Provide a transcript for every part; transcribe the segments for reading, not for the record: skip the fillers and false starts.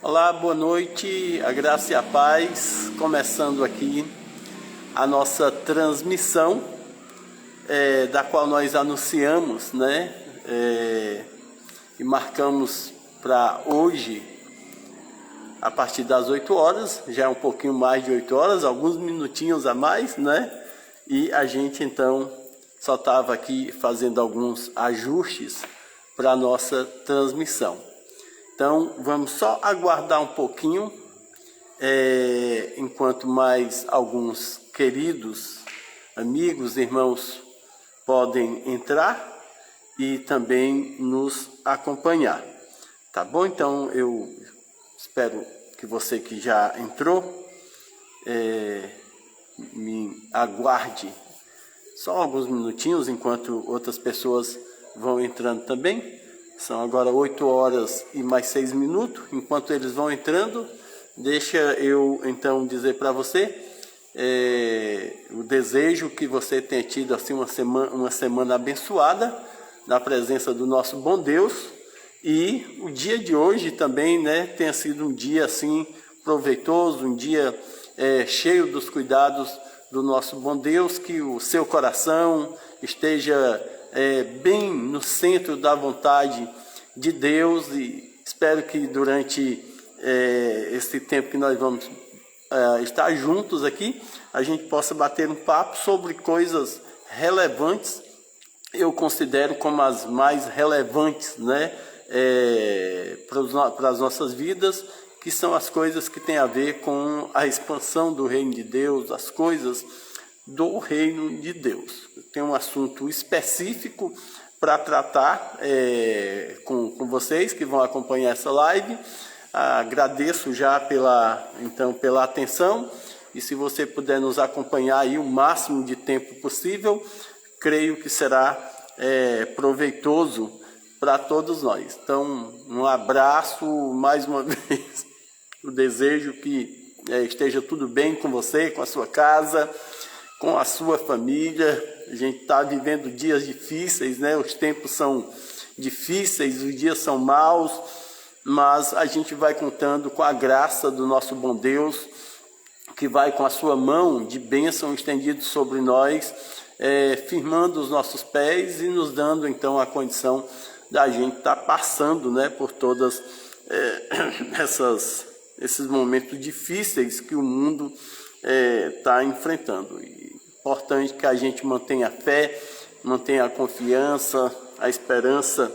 Olá, boa noite, a graça e a paz, começando aqui a nossa transmissão, da qual nós anunciamos, né, e marcamos para hoje, a partir das 8 horas, já é um pouquinho mais de 8 horas, alguns minutinhos a mais, né, e a gente então só estava aqui fazendo alguns ajustes para a nossa transmissão. Então, vamos só aguardar um pouquinho, enquanto mais alguns queridos amigos, irmãos, podem entrar e também nos acompanhar. Tá bom? Então, eu espero que você que já entrou, me aguarde só alguns minutinhos, enquanto outras pessoas vão entrando também. São agora 8 horas e mais 6 minutos. Enquanto eles vão entrando, deixa eu então dizer para você o desejo que você tenha tido assim uma semana abençoada na presença do nosso bom Deus, e o dia de hoje também, né, tenha sido um dia assim proveitoso, um dia cheio dos cuidados do nosso bom Deus, que o seu coração esteja bem no centro da vontade de Deus, e espero que durante esse tempo que nós vamos estar juntos aqui, a gente possa bater um papo sobre coisas relevantes. Eu considero como as mais relevantes, né, para as nossas vidas, que são as coisas que têm a ver com a expansão do reino de Deus, as coisas do reino de Deus. Tem um assunto específico para tratar com vocês que vão acompanhar essa live. Agradeço já pela atenção, e se você puder nos acompanhar aí o máximo de tempo possível, creio que será proveitoso para todos nós. Então, um abraço mais uma vez. Eu desejo que esteja tudo bem com você, com a sua casa, com a sua família. A gente está vivendo dias difíceis, né? Os tempos são difíceis, os dias são maus, mas a gente vai contando com a graça do nosso bom Deus, que vai com a sua mão de bênção estendida sobre nós, firmando os nossos pés e nos dando então a condição da gente estar passando, né, por todas esses momentos difíceis que o mundo está enfrentando. E importante que a gente mantenha a fé, mantenha a confiança, a esperança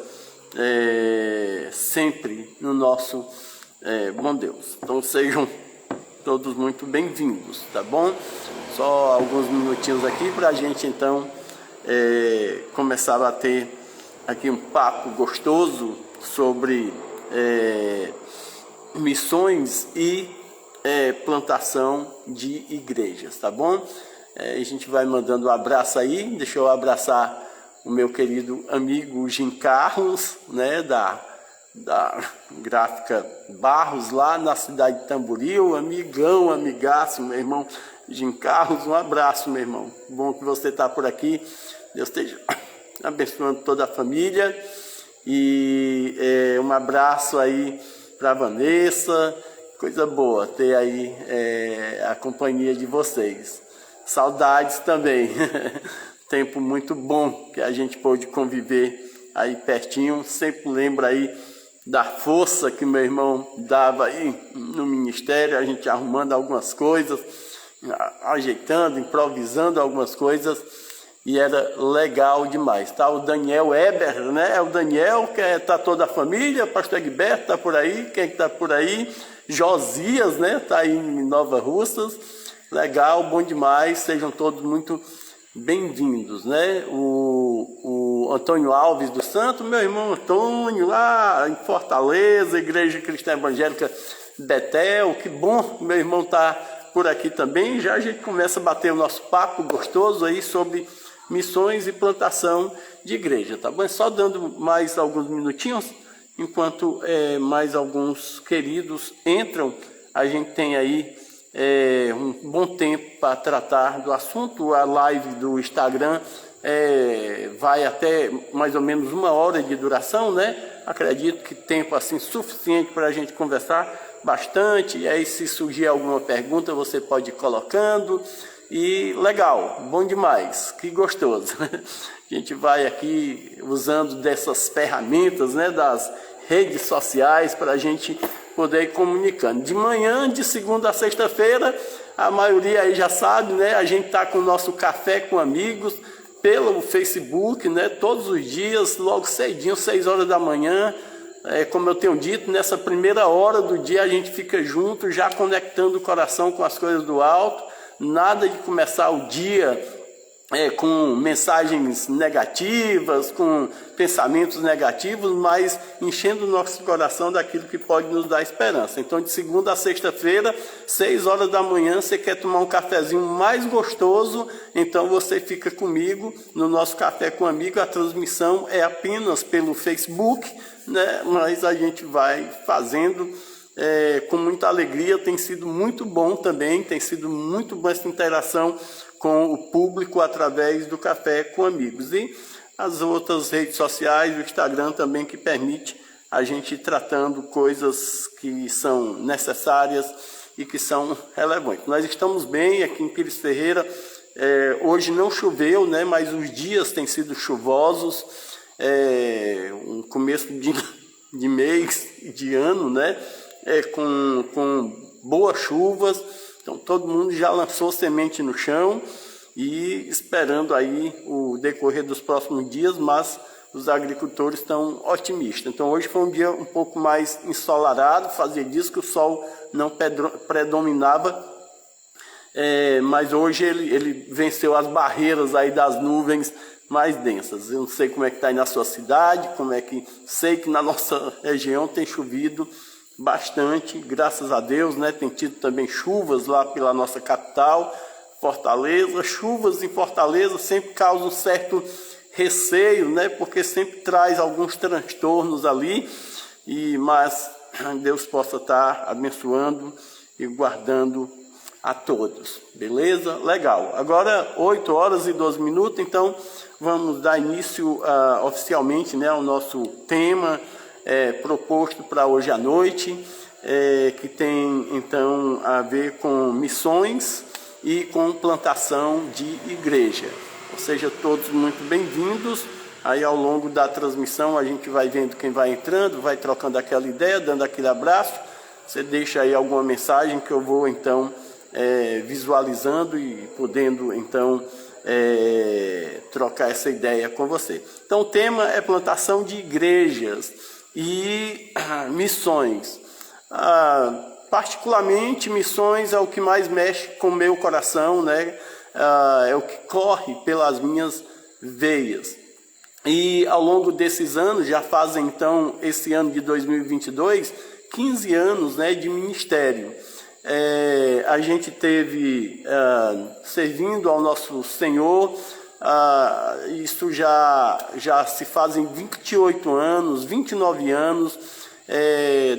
sempre no nosso bom Deus. Então sejam todos muito bem-vindos, tá bom? Só alguns minutinhos aqui para a gente então começar a ter aqui um papo gostoso sobre missões e plantação de igrejas, tá bom? A gente vai mandando um abraço aí. Deixa eu abraçar o meu querido amigo Jim Carlos, né, da Gráfica Barros, lá na cidade de Tamboril. Amigão, amigaço, meu irmão Jim Carlos, um abraço, meu irmão. Bom que você está por aqui. Deus esteja abençoando toda a família. E um abraço aí para Vanessa. Coisa boa ter aí a companhia de vocês. Saudades também. Tempo muito bom que a gente pôde conviver aí pertinho. Sempre lembro aí da força que meu irmão dava aí no ministério, a gente arrumando algumas coisas, ajeitando, improvisando algumas coisas, e era legal demais. Tá o Daniel Eber, né? É o Daniel, que tá toda a família. Pastor Egberto tá por aí. Quem que tá por aí? Josias, né? Tá aí em Nova Russas. Legal, bom demais. Sejam todos muito bem-vindos, né? O Antônio Alves do Santo, meu irmão Antônio, lá em Fortaleza, Igreja Cristã Evangélica Betel. Que bom, meu irmão tá por aqui também. Já a gente começa a bater o nosso papo gostoso aí sobre missões e plantação de igreja, tá bom? Só dando mais alguns minutinhos, enquanto mais alguns queridos entram, a gente tem aí um bom tempo para tratar do assunto. A live do Instagram vai até mais ou menos 1 hora de duração, né? Acredito que tempo assim suficiente para a gente conversar bastante, e aí se surgir alguma pergunta você pode ir colocando, e legal, bom demais, que gostoso. A gente vai aqui usando dessas ferramentas, né, das redes sociais para a gente poder ir comunicando. De manhã, de segunda a sexta-feira, a maioria aí já sabe, né, a gente está com o nosso Café com Amigos pelo Facebook, né, todos os dias, logo cedinho, 6 horas da manhã. Como eu tenho dito, nessa primeira hora do dia a gente fica junto, já conectando o coração com as coisas do alto. Nada de começar o dia com mensagens negativas, com pensamentos negativos, mas enchendo o nosso coração daquilo que pode nos dar esperança. Então, de segunda a sexta-feira, 6 horas da manhã, você quer tomar um cafezinho mais gostoso, então você fica comigo no nosso Café com Amigo. A transmissão é apenas pelo Facebook, né? Mas a gente vai fazendo com muita alegria, tem sido muito bom também, tem sido muito boa essa interação com o público através do Café com Amigos. E as outras redes sociais, o Instagram também, que permite a gente ir tratando coisas que são necessárias e que são relevantes. Nós estamos bem aqui em Pires Ferreira, hoje não choveu, né, mas os dias têm sido chuvosos, um começo de mês, de ano, né, com boas chuvas. Então todo mundo já lançou semente no chão e esperando aí o decorrer dos próximos dias, mas os agricultores estão otimistas. Então hoje foi um dia um pouco mais ensolarado, fazia dias que o sol não predominava, mas hoje ele venceu as barreiras aí das nuvens mais densas. Eu não sei como é que está aí na sua cidade, sei que na nossa região tem chovido bastante, graças a Deus, né? Tem tido também chuvas lá pela nossa capital, Fortaleza. Chuvas em Fortaleza sempre causam um certo receio, né? Porque sempre traz alguns transtornos ali, mas Deus possa estar abençoando e guardando a todos, beleza? Legal. Agora 8 horas e 12 minutos, então vamos dar início oficialmente, né, ao nosso tema proposto para hoje à noite, que tem então a ver com missões e com plantação de igreja. Ou seja, todos muito bem-vindos. Aí ao longo da transmissão a gente vai vendo quem vai entrando, vai trocando aquela ideia, dando aquele abraço. Você deixa aí alguma mensagem que eu vou então visualizando e podendo então trocar essa ideia com você. Então o tema é plantação de igrejas e missões. Particularmente missões é o que mais mexe com o meu coração, né? É o que corre pelas minhas veias. E ao longo desses anos, já fazem então esse ano de 2022, 15 anos, né, de ministério. A gente teve servindo ao nosso Senhor, isso já se fazem 28 anos, 29 anos,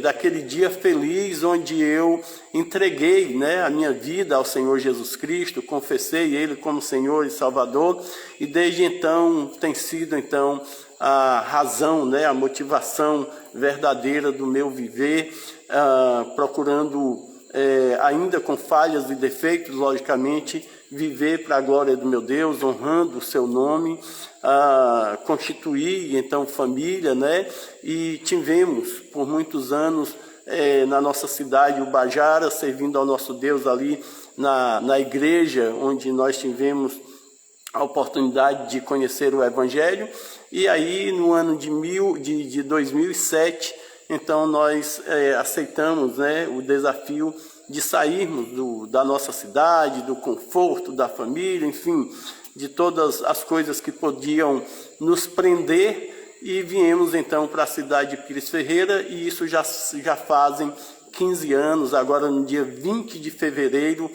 daquele dia feliz onde eu entreguei, né, a minha vida ao Senhor Jesus Cristo, confessei Ele como Senhor e Salvador, e desde então tem sido então a razão, né, a motivação verdadeira do meu viver, procurando ainda com falhas e defeitos, logicamente, viver para a glória do meu Deus, honrando o seu nome, constituir então família, né? E tivemos por muitos anos na nossa cidade, Ubajara, servindo ao nosso Deus ali na igreja, onde nós tivemos a oportunidade de conhecer o Evangelho. E aí no ano de 2007, então nós aceitamos, né, o desafio de sairmos da nossa cidade, do conforto da família, enfim, de todas as coisas que podiam nos prender, e viemos então para a cidade de Pires Ferreira, e isso já fazem 15 anos. Agora no dia 20 de fevereiro,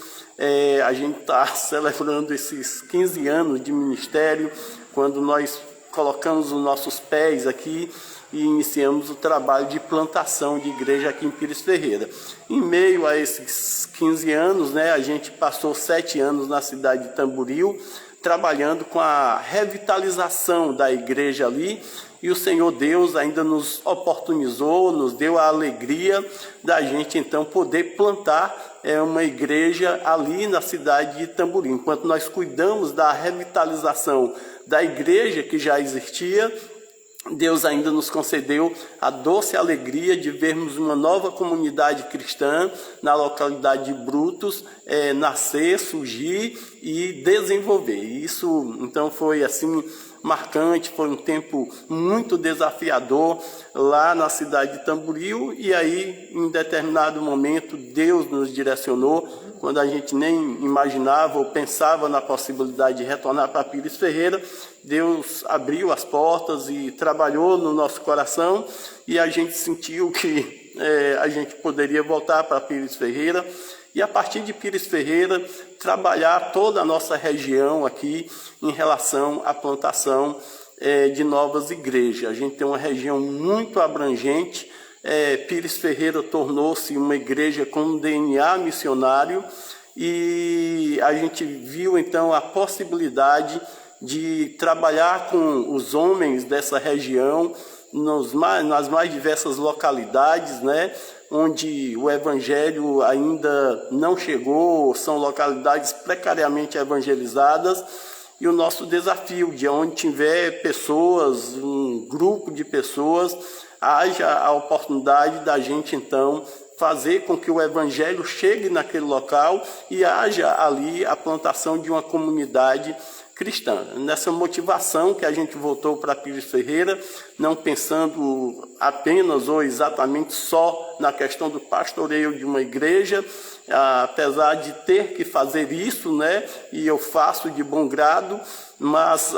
a gente está celebrando esses 15 anos de ministério, quando nós colocamos os nossos pés aqui e iniciamos o trabalho de plantação de igreja aqui em Pires Ferreira. Em meio a esses 15 anos, né, a gente passou 7 anos na cidade de Tamboril, trabalhando com a revitalização da igreja ali, e o Senhor Deus ainda nos oportunizou, nos deu a alegria da gente então poder plantar uma igreja ali na cidade de Tamboril. Enquanto nós cuidamos da revitalização da igreja que já existia, Deus ainda nos concedeu a doce alegria de vermos uma nova comunidade cristã na localidade de Brutos nascer, surgir e desenvolver. Isso então foi assim marcante, foi um tempo muito desafiador lá na cidade de Tamboril, e aí em determinado momento Deus nos direcionou, quando a gente nem imaginava ou pensava na possibilidade de retornar para Pires Ferreira. Deus abriu as portas e trabalhou no nosso coração, e a gente sentiu que a gente poderia voltar para Pires Ferreira, e a partir de Pires Ferreira trabalhar toda a nossa região aqui em relação à plantação de novas igrejas. A gente tem uma região muito abrangente. Pires Ferreira tornou-se uma igreja com um DNA missionário, e a gente viu então a possibilidade de trabalhar com os homens dessa região nas mais diversas localidades, né, onde o evangelho ainda não chegou, são localidades precariamente evangelizadas, e o nosso desafio de onde tiver pessoas, um grupo de pessoas, haja a oportunidade da gente então fazer com que o evangelho chegue naquele local e haja ali a plantação de uma comunidade cristã. Nessa motivação que a gente voltou para Pires Ferreira, não pensando apenas ou exatamente só na questão do pastoreio de uma igreja, apesar de ter que fazer isso, né, e eu faço de bom grado, mas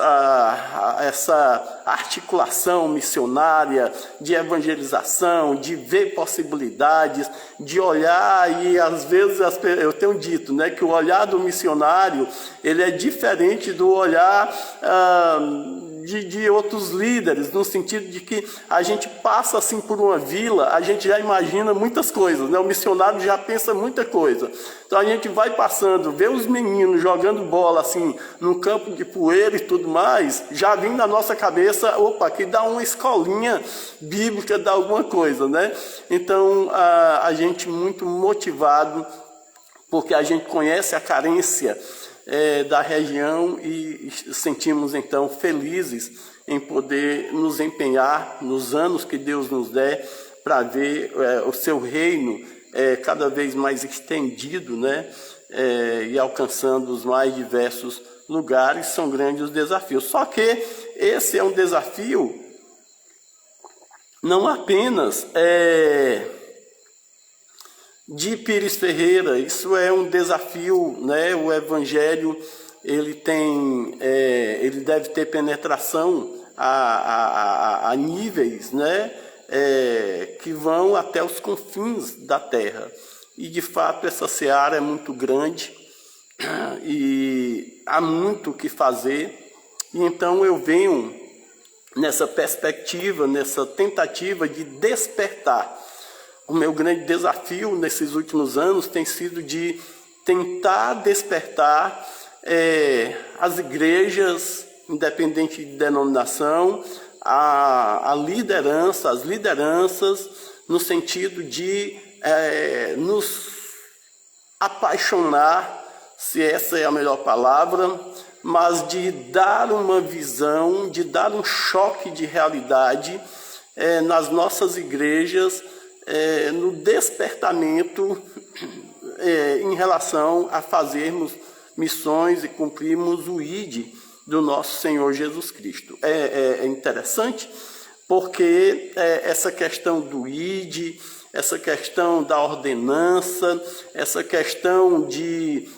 essa articulação missionária, de evangelização, de ver possibilidades, de olhar, e às vezes eu tenho dito, né, que o olhar do missionário ele é diferente do olhar de outros líderes, no sentido de que a gente passa assim por uma vila, a gente já imagina muitas coisas, né? O missionário já pensa muita coisa. Então a gente vai passando, vê os meninos jogando bola assim, num campo de poeira e tudo mais, já vem na nossa cabeça, opa, aqui dá uma escolinha bíblica, dá alguma coisa, né? Então a gente muito motivado, porque a gente conhece a carência da região, e sentimos então felizes em poder nos empenhar nos anos que Deus nos der para ver o seu reino cada vez mais estendido, né, e alcançando os mais diversos lugares. São grandes os desafios. Só que esse é um desafio não apenas de Pires Ferreira, isso é um desafio, né? O evangelho ele deve ter penetração a níveis, né, que vão até os confins da terra, e de fato essa seara é muito grande e há muito o que fazer. E então eu venho nessa perspectiva, nessa tentativa de despertar. O meu grande desafio nesses últimos anos tem sido de tentar despertar as igrejas, independente de denominação, a liderança, as lideranças, no sentido de nos apaixonar, se essa é a melhor palavra, mas de dar uma visão, de dar um choque de realidade nas nossas igrejas, no despertamento em relação a fazermos missões e cumprirmos o ID do nosso Senhor Jesus Cristo. É interessante porque essa questão do ID, essa questão da ordenança, essa questão de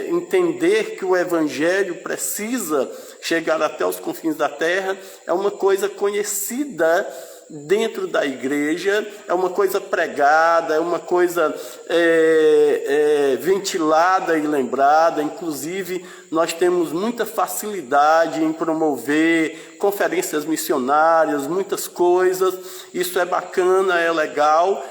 entender que o Evangelho precisa chegar até os confins da terra, é uma coisa conhecida dentro da igreja, é uma coisa pregada, é uma coisa ventilada e lembrada. Inclusive, nós temos muita facilidade em promover conferências missionárias, muitas coisas. Isso é bacana, é legal.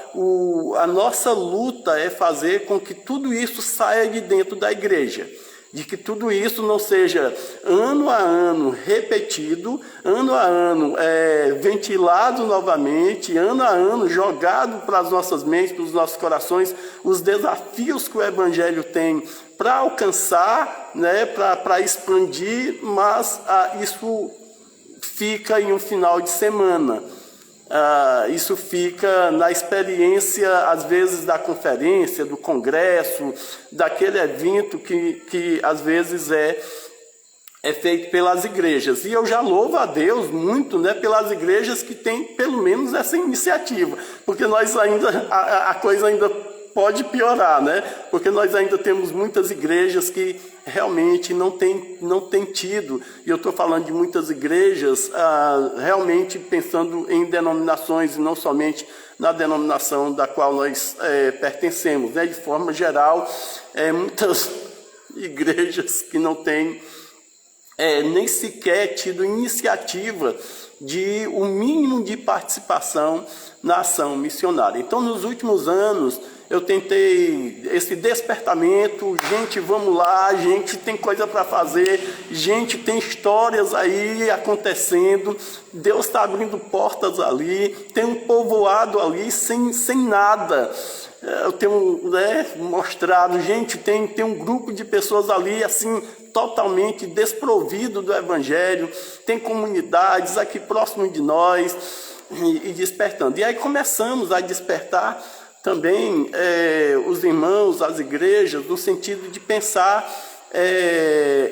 A nossa luta é fazer com que tudo isso saia de dentro da igreja. de que tudo isso não seja ano a ano repetido, ano a ano ventilado novamente, ano a ano jogado para as nossas mentes, para os nossos corações, os desafios que o Evangelho tem para alcançar, né, para expandir, mas isso fica em um final de semana. Isso fica na experiência, às vezes, da conferência, do congresso, daquele evento que às vezes é feito pelas igrejas. E eu já louvo a Deus muito, né, pelas igrejas que têm pelo menos essa iniciativa, porque nós ainda, a coisa ainda pode piorar, né? Porque nós ainda temos muitas igrejas que realmente não tem tido, e eu estou falando de muitas igrejas realmente pensando em denominações, e não somente na denominação da qual nós pertencemos, né? De forma geral, muitas igrejas que não têm nem sequer tido iniciativa de o mínimo de participação na ação missionária. Então, nos últimos anos, eu tentei esse despertamento, gente, vamos lá, gente, tem coisa para fazer, gente, tem histórias aí acontecendo, Deus está abrindo portas ali, tem um povoado ali sem nada. Eu tenho mostrado, gente, tem um grupo de pessoas ali, assim, totalmente desprovido do Evangelho, tem comunidades aqui próximo de nós, e despertando. E aí começamos a despertar também os irmãos, as igrejas, no sentido de pensar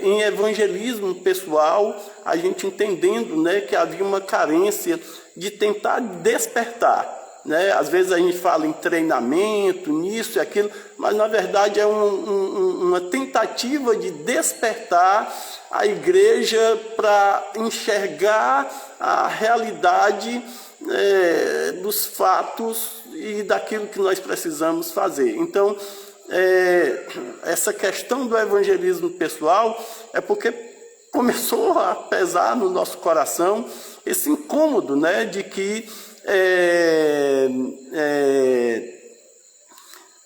em evangelismo pessoal, a gente entendendo, né, que havia uma carência de tentar despertar. Né? Às vezes a gente fala em treinamento, nisso e aquilo, mas na verdade é uma tentativa de despertar a igreja para enxergar a realidade dos fatos e daquilo que nós precisamos fazer. Então, essa questão do evangelismo pessoal é porque começou a pesar no nosso coração esse incômodo, né, de que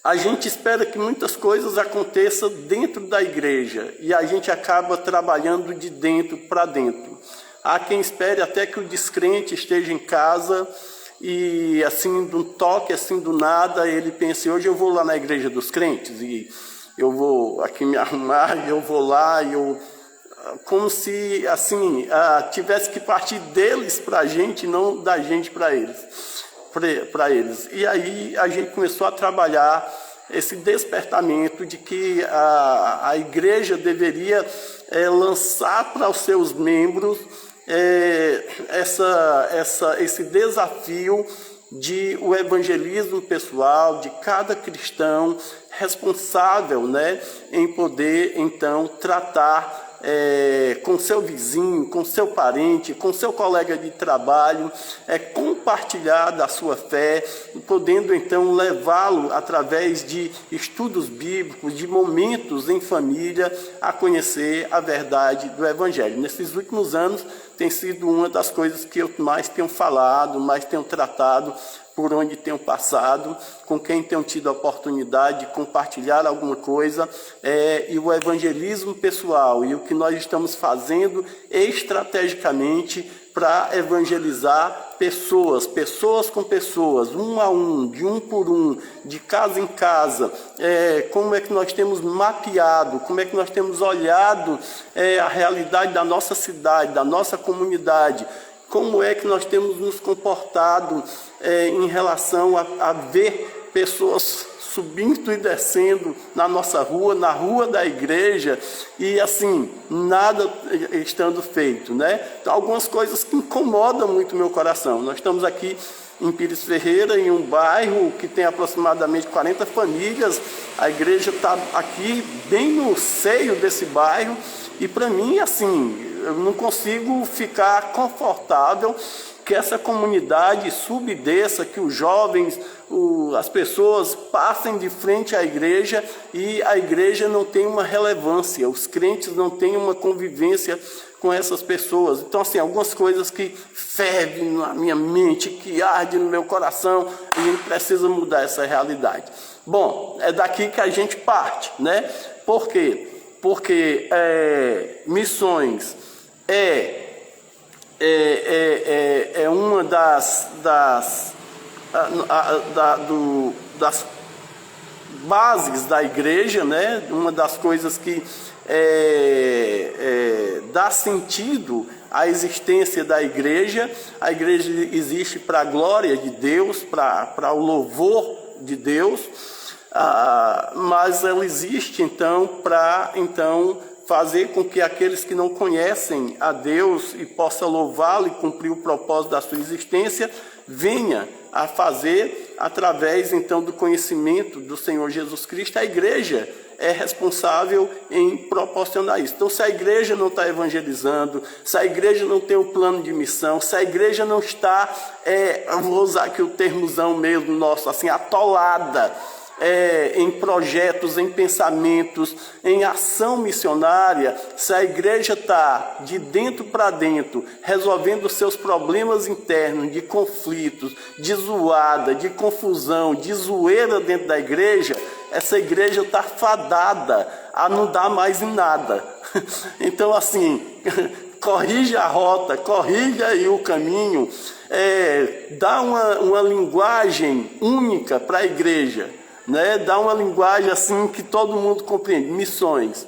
a gente espera que muitas coisas aconteçam dentro da igreja e a gente acaba trabalhando de dentro para dentro. Há quem espere até que o descrente esteja em casa e assim, de um toque, assim do nada, ele pense, hoje eu vou lá na igreja dos crentes e eu vou aqui me arrumar, e eu vou lá, e eu... como se, assim, tivesse que partir deles para a gente, não da gente para eles. E aí a gente começou a trabalhar esse despertamento de que a igreja deveria lançar para os seus membros esse desafio de o evangelismo pessoal, de cada cristão responsável, né, em poder, então, tratar com seu vizinho, com seu parente, com seu colega de trabalho, compartilhar da sua fé, podendo então levá-lo através de estudos bíblicos, de momentos em família, a conhecer a verdade do Evangelho. Nesses últimos anos tem sido uma das coisas que eu mais tenho falado, mais tenho tratado, por onde tenho passado, com quem tenho tido a oportunidade de compartilhar alguma coisa, e o evangelismo pessoal, e o que nós estamos fazendo estrategicamente para evangelizar pessoas com pessoas, um a um, de um por um, de casa em casa, como é que nós temos mapeado, como é que nós temos olhado a realidade da nossa cidade, da nossa comunidade, como é que nós temos nos comportado em relação a ver pessoas subindo e descendo na nossa rua, na rua da igreja, e assim, nada estando feito, né? Então, algumas coisas que incomodam muito o meu coração. Nós estamos aqui em Pires Ferreira, em um bairro que tem aproximadamente 40 famílias, a igreja está aqui bem no seio desse bairro, e para mim, assim, eu não consigo ficar confortável que essa comunidade subdesça, que os jovens, as pessoas passem de frente à igreja e a igreja não tem uma relevância, os crentes não têm uma convivência com essas pessoas. Então, assim, algumas coisas que fervem na minha mente, que ardem no meu coração, e a gente precisa mudar essa realidade. Bom, é daqui que a gente parte, né? Por quê? porque missões é uma das bases da igreja, né? Uma das coisas que dá sentido à existência da igreja. A igreja existe para a glória de Deus, para o louvor de Deus, mas ela existe então para fazer com que aqueles que não conhecem a Deus e possam louvá-lo e cumprir o propósito da sua existência, venha a fazer através então do conhecimento do Senhor Jesus Cristo. A igreja é responsável em proporcionar isso. Então, se a igreja não está evangelizando, se a igreja não tem um plano de missão, se a igreja não está, eu vou usar aqui o termozão mesmo nosso, assim, atolada em projetos, em pensamentos, em ação missionária, se a igreja está de dentro para dentro, resolvendo os seus problemas internos, de conflitos, de zoada, de confusão, de zoeira dentro da igreja, essa igreja está fadada a não dar mais em nada. Então, assim, corrija a rota, corrija aí o caminho, dá uma linguagem única para a igreja, né? Dá uma linguagem assim que todo mundo compreende. Missões.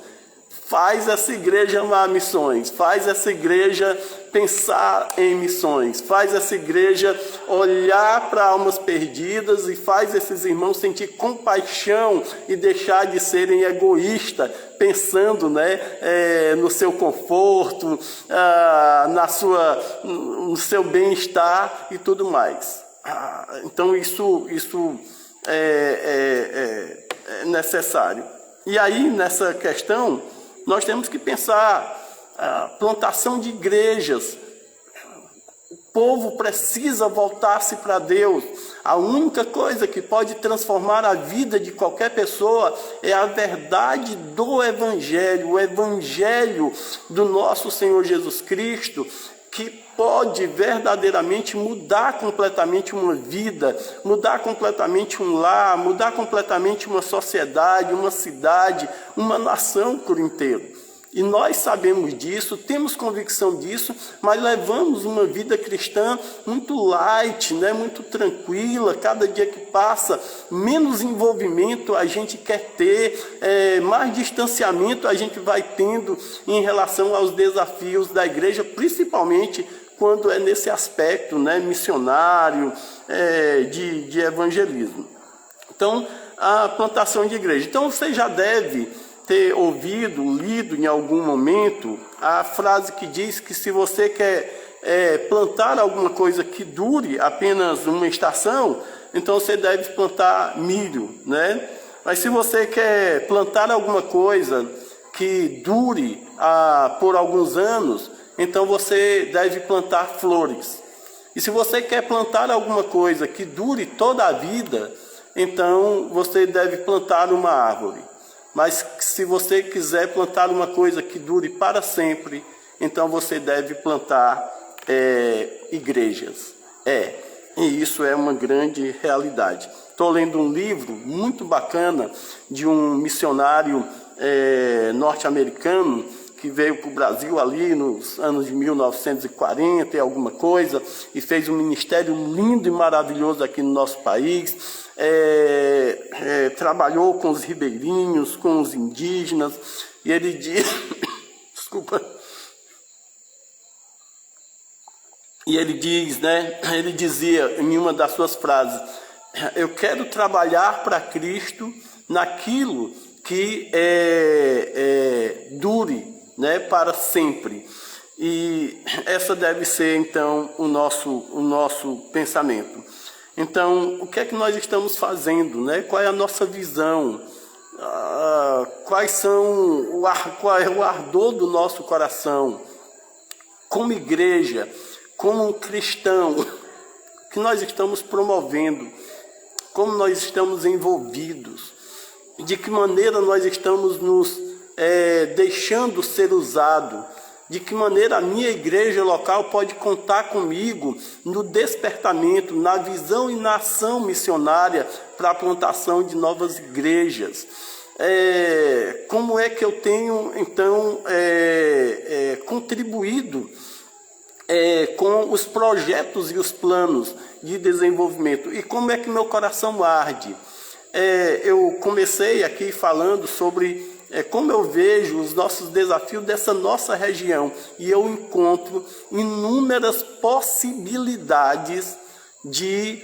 Faz essa igreja amar missões, faz essa igreja pensar em missões, faz essa igreja olhar para almas perdidas e faz esses irmãos sentir compaixão e deixar de serem egoístas, pensando, né, no seu conforto, no seu bem-estar e tudo mais. Então isso é necessário. E aí, nessa questão, nós temos que pensar a plantação de igrejas. O povo precisa voltar-se para Deus. A única coisa que pode transformar a vida de qualquer pessoa é a verdade do Evangelho, o Evangelho do nosso Senhor Jesus Cristo, que pode verdadeiramente mudar completamente uma vida, mudar completamente um lar, mudar completamente uma sociedade, uma cidade, uma nação por inteiro. E nós sabemos disso, temos convicção disso, mas levamos uma vida cristã muito light, né? Muito tranquila. Cada dia que passa, menos envolvimento a gente quer ter, mais distanciamento a gente vai tendo em relação aos desafios da igreja, principalmente quando é nesse aspecto, né, missionário, de evangelismo. Então, a plantação de igreja. Então, você já deve ter ouvido, lido em algum momento a frase que diz que se você quer plantar alguma coisa que dure apenas uma estação, então você deve plantar milho, né? Mas se você quer plantar alguma coisa que dure por alguns anos, então você deve plantar flores. E se você quer plantar alguma coisa que dure toda a vida, então você deve plantar uma árvore. Mas se você quiser plantar uma coisa que dure para sempre, então você deve plantar igrejas. E isso é uma grande realidade. Estou lendo um livro muito bacana de um missionário norte-americano que veio para o Brasil ali nos anos de 1940 e alguma coisa, e fez um ministério lindo e maravilhoso aqui no nosso país, trabalhou com os ribeirinhos, com os indígenas, e ele diz, desculpa, e ele diz, né, ele dizia em uma das suas frases, eu quero trabalhar para Cristo naquilo que dure, né, para sempre. E essa deve ser então o nosso pensamento. Então, o que é que nós estamos fazendo, né? Qual é a nossa visão? Qual é o ardor do nosso coração? Como igreja, como cristão, que nós estamos promovendo? Como nós estamos envolvidos? De que maneira nós estamos nos deixando ser usado? De que maneira a minha igreja local pode contar comigo no despertamento, na visão e na ação missionária para a plantação de novas igrejas? Como é é que eu tenho, então, contribuído com os projetos e os planos de desenvolvimento? E como é que meu coração arde? Eu comecei aqui falando sobre como eu vejo os nossos desafios dessa nossa região, e eu encontro inúmeras possibilidades de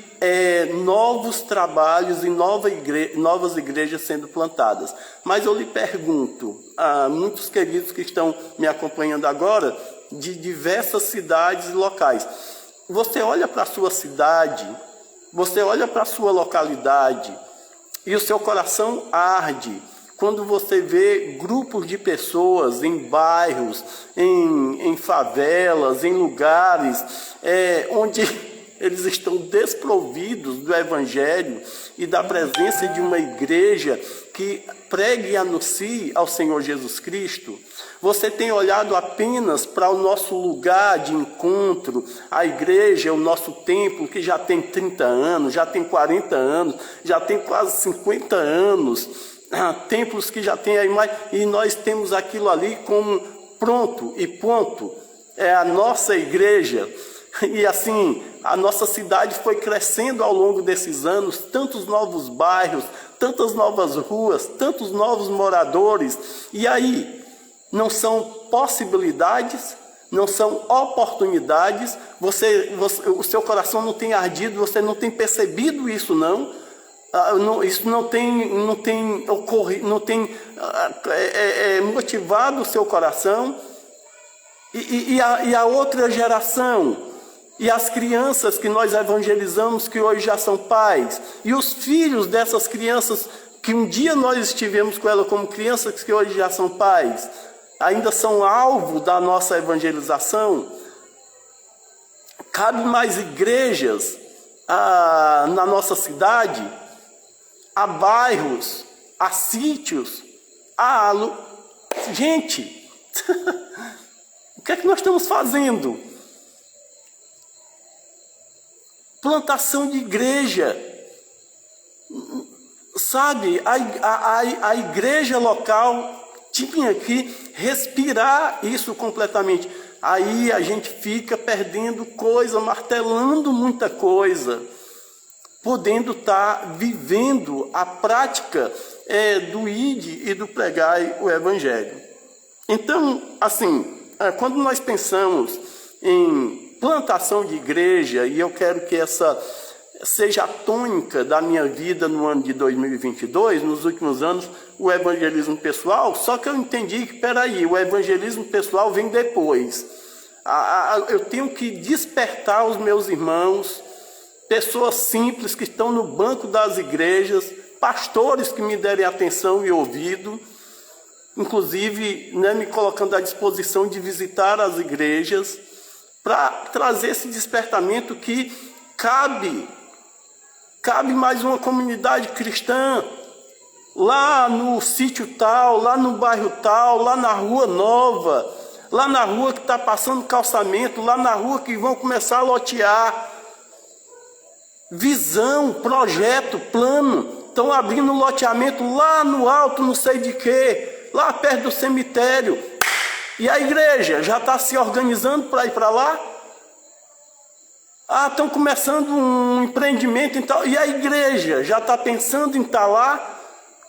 novos trabalhos e novas igrejas sendo plantadas. Mas eu lhe pergunto, a muitos queridos que estão me acompanhando agora, de diversas cidades e locais, você olha para a sua cidade, você olha para a sua localidade, e o seu coração arde quando você vê grupos de pessoas em bairros, em favelas, em lugares onde eles estão desprovidos do Evangelho e da presença de uma igreja que pregue e anuncie ao Senhor Jesus Cristo. Você tem olhado apenas para o nosso lugar de encontro, a igreja, o nosso templo, que já tem 30 anos, já tem 40 anos, já tem quase 50 anos, templos que já tem aí mais, e nós temos aquilo ali como pronto e ponto, é a nossa igreja. E assim, a nossa cidade foi crescendo ao longo desses anos, tantos novos bairros, tantas novas ruas, tantos novos moradores. E aí, não são possibilidades, não são oportunidades? O seu coração não tem ardido, você não tem percebido isso, não? Isso não tem ocorrido, não tem motivado o seu coração? E a outra geração? E as crianças que nós evangelizamos, que hoje já são pais, e os filhos dessas crianças, que um dia nós estivemos com elas como crianças, que hoje já são pais, ainda são alvo da nossa evangelização? Cabe mais igrejas na nossa cidade, a bairros, a sítios, gente, o que é que nós estamos fazendo? Plantação de igreja, sabe? A igreja local tinha que respirar isso completamente. Aí a gente fica perdendo coisa, martelando muita coisa, podendo estar vivendo a prática do ide e do pregai o evangelho. Então, assim, quando nós pensamos em plantação de igreja, e eu quero que essa seja a tônica da minha vida no ano de 2022, nos últimos anos, o evangelismo pessoal, só que eu entendi que, peraí, o evangelismo pessoal vem depois. Eu tenho que despertar os meus irmãos, pessoas simples que estão no banco das igrejas, pastores que me derem atenção e ouvido, inclusive me colocando à disposição de visitar as igrejas, para trazer esse despertamento que cabe mais uma comunidade cristã, lá no sítio tal, lá no bairro tal, lá na rua nova, lá na rua que está passando calçamento, lá na rua que vão começar a lotear. Visão, projeto, plano, estão abrindo loteamento lá no alto, não sei de quê, lá perto do cemitério. E a igreja já está se organizando para ir para lá? Estão começando um empreendimento e tal. E a igreja já está pensando em estar lá?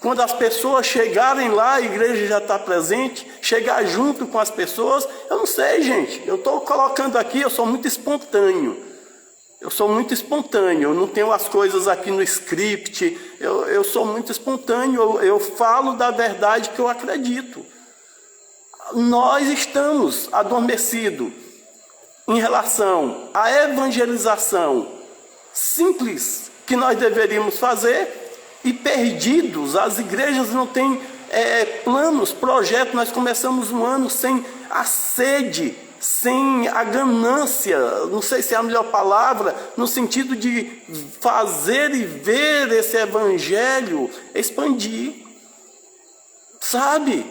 Quando as pessoas chegarem lá, a igreja já está presente, chegar junto com as pessoas? Eu não sei, gente. Eu estou colocando aqui, eu sou muito espontâneo. Eu não tenho as coisas aqui no script. Eu sou muito espontâneo, eu falo da verdade que eu acredito. Nós estamos adormecidos em relação à evangelização simples que nós deveríamos fazer e perdidos. As igrejas não têm planos, projetos. Nós começamos um ano sem a sede, sem a ganância, não sei se é a melhor palavra, no sentido de fazer e ver esse evangelho expandir, sabe?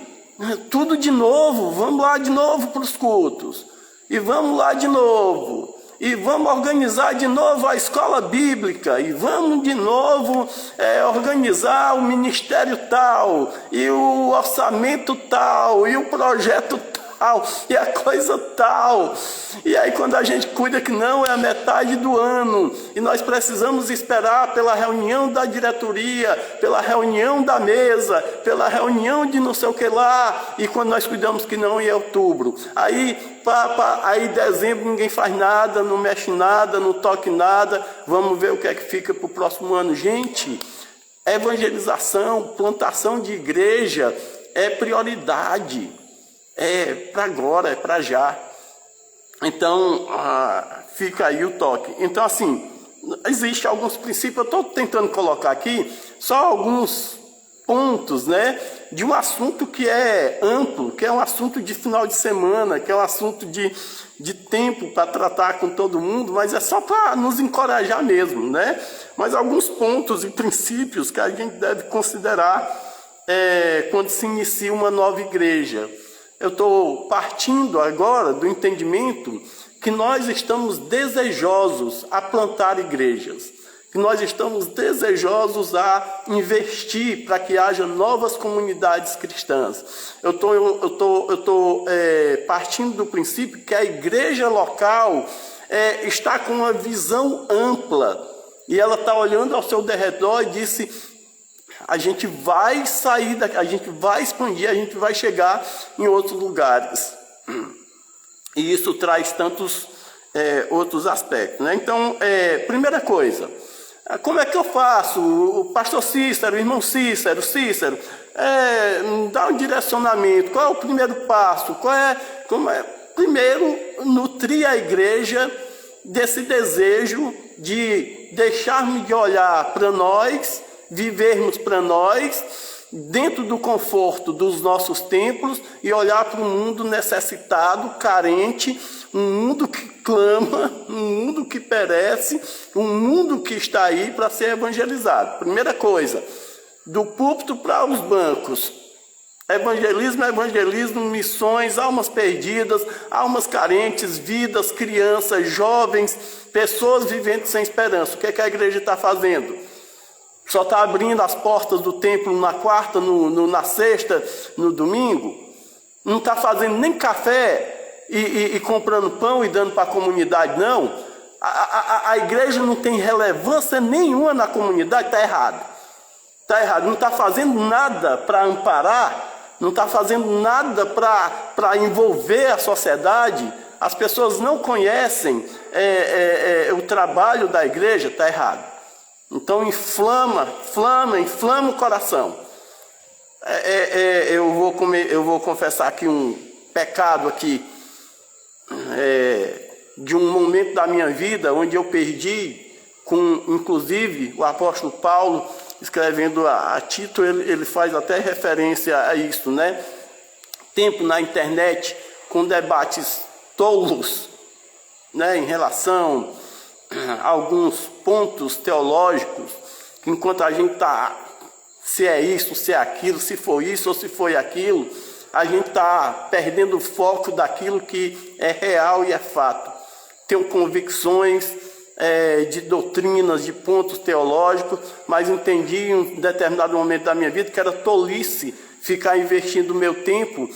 Tudo de novo, vamos lá de novo para os cultos, e vamos lá de novo, e vamos organizar de novo a escola bíblica, e vamos de novo organizar o ministério tal, e o orçamento tal, e o projeto tal, e a coisa tal. E aí quando a gente cuida que não é a metade do ano, e nós precisamos esperar pela reunião da diretoria, pela reunião da mesa, pela reunião de não sei o que lá, e quando nós cuidamos que não é outubro, aí dezembro ninguém faz nada, não mexe nada, não toque nada, vamos ver o que é que fica para o próximo ano. Gente, evangelização, plantação de igreja é prioridade, é para agora, é para já. Então, fica aí o toque. Então, assim, existem alguns princípios, eu estou tentando colocar aqui só alguns pontos, né, de um assunto que é amplo, que é um assunto de final de semana, que é um assunto de tempo para tratar com todo mundo, mas é só para nos encorajar mesmo, né? Mas alguns pontos e princípios que a gente deve considerar quando se inicia uma nova igreja. Eu estou partindo agora do entendimento que nós estamos desejosos a plantar igrejas, que nós estamos desejosos a investir para que haja novas comunidades cristãs. Eu estou partindo do princípio que a igreja local está com uma visão ampla, e ela está olhando ao seu derredor e disse: a gente vai sair daqui, a gente vai expandir, a gente vai chegar em outros lugares. E isso traz tantos outros aspectos, né? Então, primeira coisa, como é que eu faço? O pastor Cícero, o irmão Cícero, dá um direcionamento. Qual é o primeiro passo? Primeiro, nutrir a igreja desse desejo de deixarmos de olhar para nós, vivermos para nós, dentro do conforto dos nossos templos, e olhar para um mundo necessitado, carente, um mundo que clama, um mundo que perece, um mundo que está aí para ser evangelizado. Primeira coisa, do púlpito para os bancos. Evangelismo, evangelismo, missões, almas perdidas, almas carentes, vidas, crianças, jovens, pessoas vivendo sem esperança. O que é que a igreja está fazendo? Só está abrindo as portas do templo na quarta, na sexta, no domingo? Não está fazendo nem café e comprando pão e dando para a comunidade, não? A igreja não tem relevância nenhuma na comunidade, está errado. Está errado, não está fazendo nada para amparar, não está fazendo nada para envolver a sociedade. As pessoas não conhecem o trabalho da igreja, está errado. Então inflama o coração. Eu vou confessar aqui um pecado aqui, de um momento da minha vida onde eu perdi, inclusive o apóstolo Paulo, escrevendo a Tito, ele faz até referência a isso, né? Tempo na internet com debates tolos, né, em relação a alguns pontos teológicos, enquanto a gente está, se é isso, se é aquilo, se foi isso ou se foi aquilo, a gente está perdendo o foco daquilo que é real e é fato. Tenho convicções de doutrinas, de pontos teológicos, mas entendi em um determinado momento da minha vida que era tolice ficar investindo meu tempo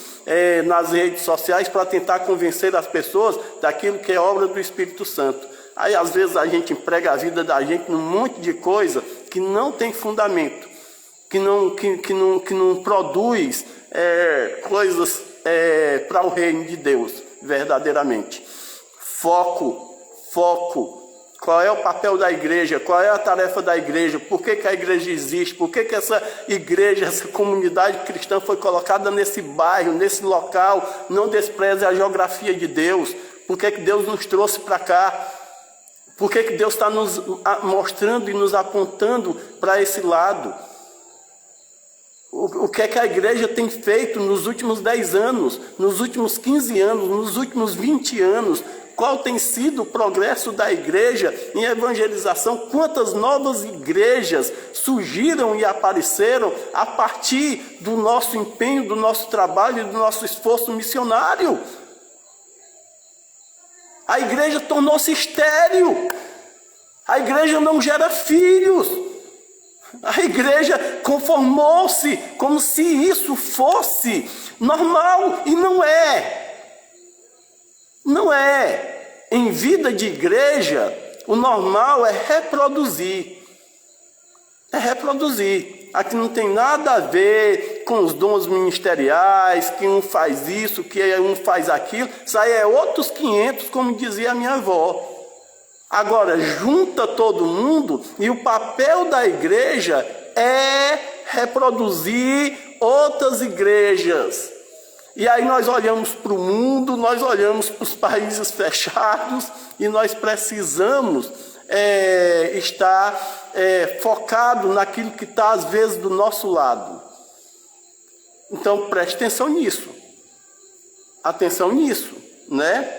nas redes sociais para tentar convencer as pessoas daquilo que é obra do Espírito Santo. Aí às vezes a gente emprega a vida da gente num monte de coisa que não tem fundamento, que não produz coisas para o reino de Deus, verdadeiramente. Foco. Qual é o papel da igreja? Qual é a tarefa da igreja? Por que a igreja existe? Por que essa igreja, essa comunidade cristã foi colocada nesse bairro, nesse local? Não despreze a geografia de Deus. Por que Deus nos trouxe para cá? Por que Deus está nos mostrando e nos apontando para esse lado? O que é que a igreja tem feito nos últimos 10 anos, nos últimos 15 anos, nos últimos 20 anos? Qual tem sido o progresso da igreja em evangelização? Quantas novas igrejas surgiram e apareceram a partir do nosso empenho, do nosso trabalho e do nosso esforço missionário? A igreja tornou-se estéril. A igreja não gera filhos. A igreja conformou-se como se isso fosse normal, e não é. Não é. Em vida de igreja, o normal é reproduzir. É reproduzir. Aqui não tem nada a ver com os dons ministeriais, que um faz isso, que um faz aquilo. Isso aí é outros 500, como dizia a minha avó. Agora, junta todo mundo, e o papel da igreja é reproduzir outras igrejas. E aí nós olhamos para o mundo, nós olhamos para os países fechados, e nós precisamos estar focado naquilo que está às vezes do nosso lado. Então preste atenção nisso. Atenção nisso, né?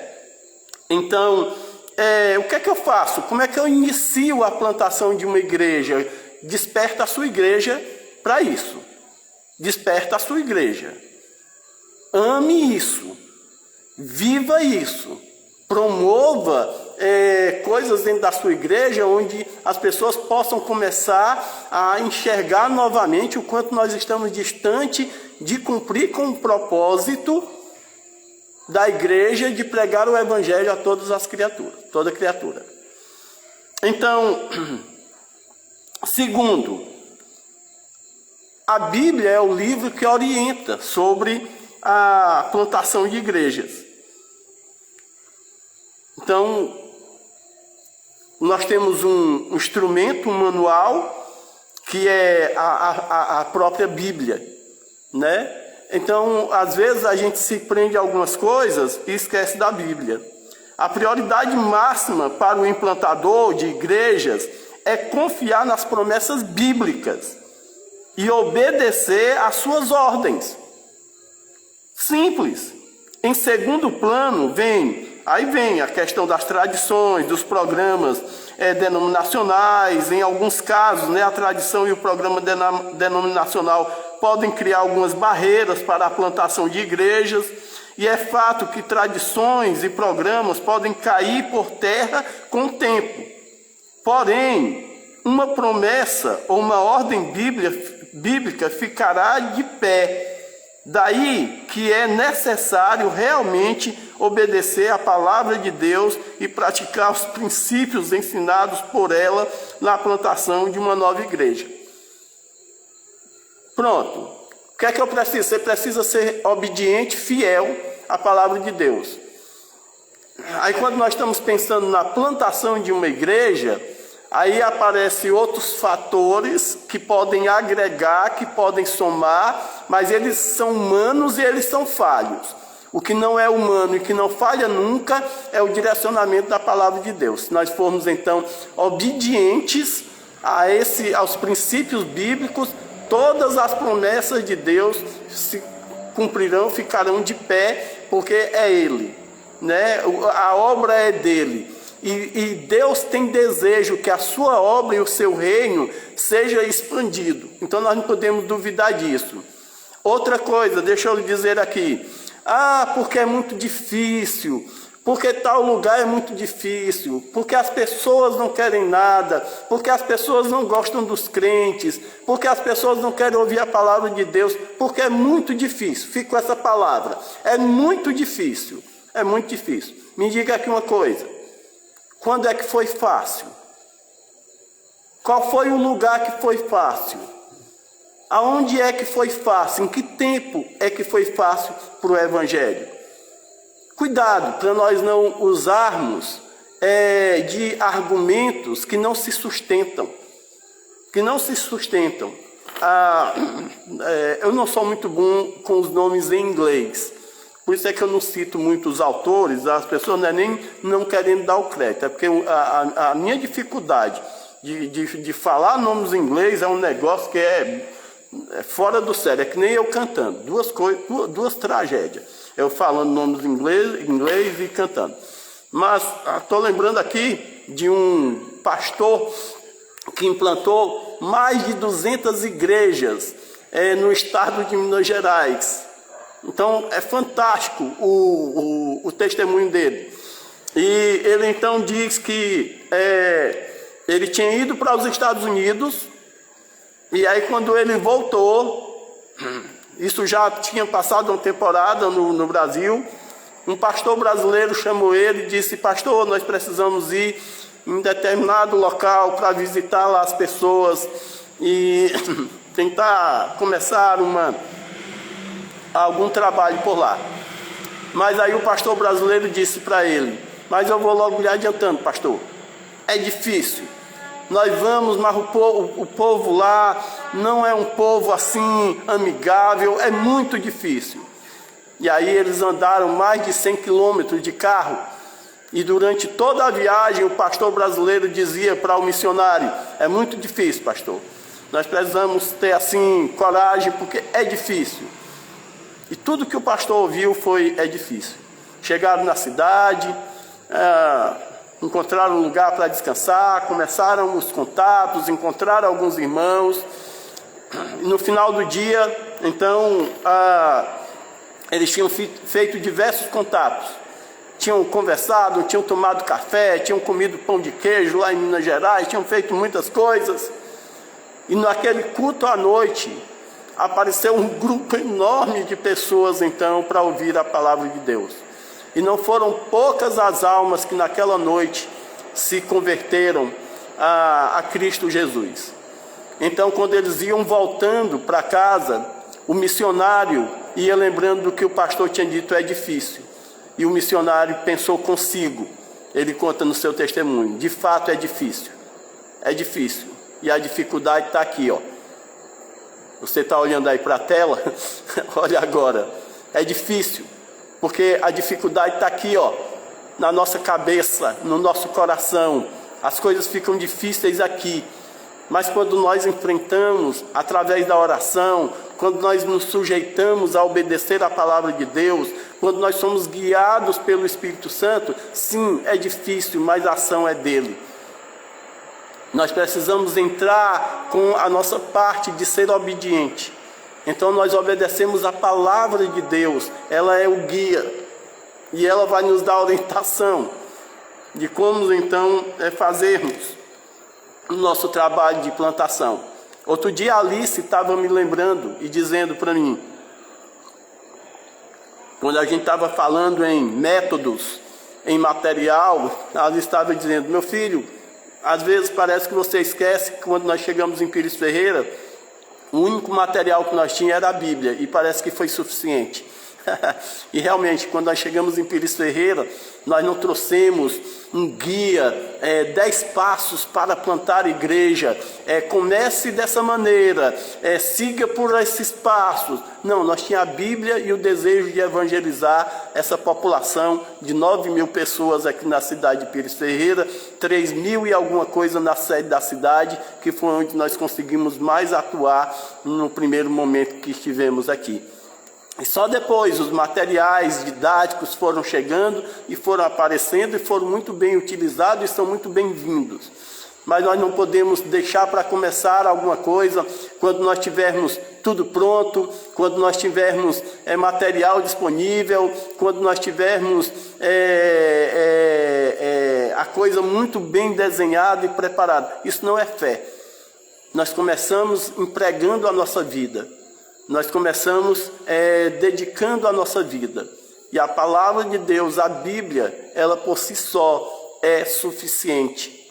Então, o que é que eu faço? Como é que eu inicio a plantação de uma igreja? Desperta a sua igreja para isso. Desperta a sua igreja. Ame isso. Viva isso. Promova coisas dentro da sua igreja onde as pessoas possam começar a enxergar novamente o quanto nós estamos distante de cumprir com o propósito da igreja de pregar o evangelho a todas as criaturas, toda criatura. Então, segundo, a Bíblia é o livro que orienta sobre a plantação de igrejas. Então, nós temos um instrumento, um manual, que é a própria Bíblia, né? Então, às vezes a gente se prende a algumas coisas e esquece da Bíblia. A prioridade máxima para o implantador de igrejas é confiar nas promessas bíblicas e obedecer às suas ordens. Simples. Em segundo plano, vem a questão das tradições, dos programas denominacionais. Em alguns casos, né, a tradição e o programa denominacional podem criar algumas barreiras para a plantação de igrejas. E é fato que tradições e programas podem cair por terra com o tempo. Porém, uma promessa ou uma ordem bíblica ficará de pé. Daí que é necessário realmente obedecer à palavra de Deus e praticar os princípios ensinados por ela na plantação de uma nova igreja. Pronto. O que é que eu preciso? Você precisa ser obediente, fiel à palavra de Deus. Aí quando nós estamos pensando na plantação de uma igreja, aí aparecem outros fatores que podem agregar, que podem somar, mas eles são humanos e eles são falhos. O que não é humano e que não falha nunca é o direcionamento da palavra de Deus. Se nós formos então obedientes aos princípios bíblicos, todas as promessas de Deus se cumprirão, ficarão de pé, porque é Ele, né? A obra é dele. E Deus tem desejo que a sua obra e o seu reino seja expandido. Então nós não podemos duvidar disso. Outra coisa, deixa eu lhe dizer aqui. Porque é muito difícil. Porque tal lugar é muito difícil. Porque as pessoas não querem nada. Porque as pessoas não gostam dos crentes. Porque as pessoas não querem ouvir a palavra de Deus. Porque é muito difícil. Fico com essa palavra. É muito difícil. É muito difícil. Me diga aqui uma coisa. Quando é que foi fácil? Qual foi o lugar que foi fácil? Aonde é que foi fácil? Em que tempo é que foi fácil para o Evangelho? Cuidado para nós não usarmos de argumentos que não se sustentam. Que não se sustentam. Eu não sou muito bom com os nomes em inglês. Por isso é que eu não cito muitos autores, as pessoas não é nem não querendo dar o crédito, é porque a minha dificuldade de falar nomes em inglês é um negócio que é fora do sério, é que nem eu cantando, duas tragédias, eu falando nomes em inglês e cantando. Mas estou lembrando aqui de um pastor que implantou mais de 200 igrejas no estado de Minas Gerais. Então é fantástico o testemunho dele. E ele então diz que ele tinha ido para os Estados Unidos, e aí quando ele voltou, isso já tinha passado uma temporada no Brasil, um pastor brasileiro chamou ele e disse: pastor, nós precisamos ir em determinado local para visitar lá as pessoas e tentar começar algum trabalho por lá. Mas aí o pastor brasileiro disse para ele: mas eu vou logo lhe adiantando, pastor, é difícil. Nós vamos, mas o povo lá não é um povo assim amigável, é muito difícil. E aí eles andaram mais de 100 quilômetros de carro, e durante toda a viagem o pastor brasileiro dizia para o missionário: é muito difícil, pastor, nós precisamos ter assim coragem, porque é difícil. E tudo que o pastor ouviu foi: é difícil. Chegaram na cidade, encontraram um lugar para descansar, começaram os contatos, encontraram alguns irmãos. E no final do dia, então, eles tinham feito diversos contatos. Tinham conversado, tinham tomado café, tinham comido pão de queijo lá em Minas Gerais, tinham feito muitas coisas. E naquele culto à noite, apareceu um grupo enorme de pessoas, então, para ouvir a palavra de Deus. E não foram poucas as almas que naquela noite se converteram a Cristo Jesus. Então, quando eles iam voltando para casa, o missionário ia lembrando do que o pastor tinha dito: é difícil. E o missionário pensou consigo, ele conta no seu testemunho: de fato é difícil. É difícil. E a dificuldade está aqui, ó. Você está olhando aí para a tela? Olha agora. É difícil, porque a dificuldade está aqui, ó, na nossa cabeça, no nosso coração. As coisas ficam difíceis aqui. Mas quando nós enfrentamos através da oração, quando nós nos sujeitamos a obedecer a palavra de Deus, quando nós somos guiados pelo Espírito Santo, sim, é difícil, mas a ação é dele. Nós precisamos entrar com a nossa parte de ser obediente. Então nós obedecemos a palavra de Deus, ela é o guia, e ela vai nos dar orientação de como então fazermos o nosso trabalho de plantação. Outro dia a Alice estava me lembrando e dizendo para mim, quando a gente estava falando em métodos, em material, a Alice estava dizendo: meu filho, às vezes parece que você esquece que quando nós chegamos em Pires Ferreira, o único material que nós tínhamos era a Bíblia, e parece que foi suficiente. E realmente, quando nós chegamos em Pires Ferreira, nós não trouxemos um guia, 10 passos para plantar igreja, comece dessa maneira, siga por esses passos. Não, nós tínhamos a Bíblia e o desejo de evangelizar essa população de 9.000 pessoas aqui na cidade de Pires Ferreira, 3.000 e alguma coisa na sede da cidade, que foi onde nós conseguimos mais atuar no primeiro momento que estivemos aqui. E só depois os materiais didáticos foram chegando e foram aparecendo e foram muito bem utilizados e são muito bem-vindos. Mas nós não podemos deixar para começar alguma coisa quando nós tivermos tudo pronto, quando nós tivermos material disponível, quando nós tivermos a coisa muito bem desenhada e preparada. Isso não é fé. Nós começamos empregando a nossa vida. Nós começamos dedicando a nossa vida. E a palavra de Deus, a Bíblia, ela por si só é suficiente.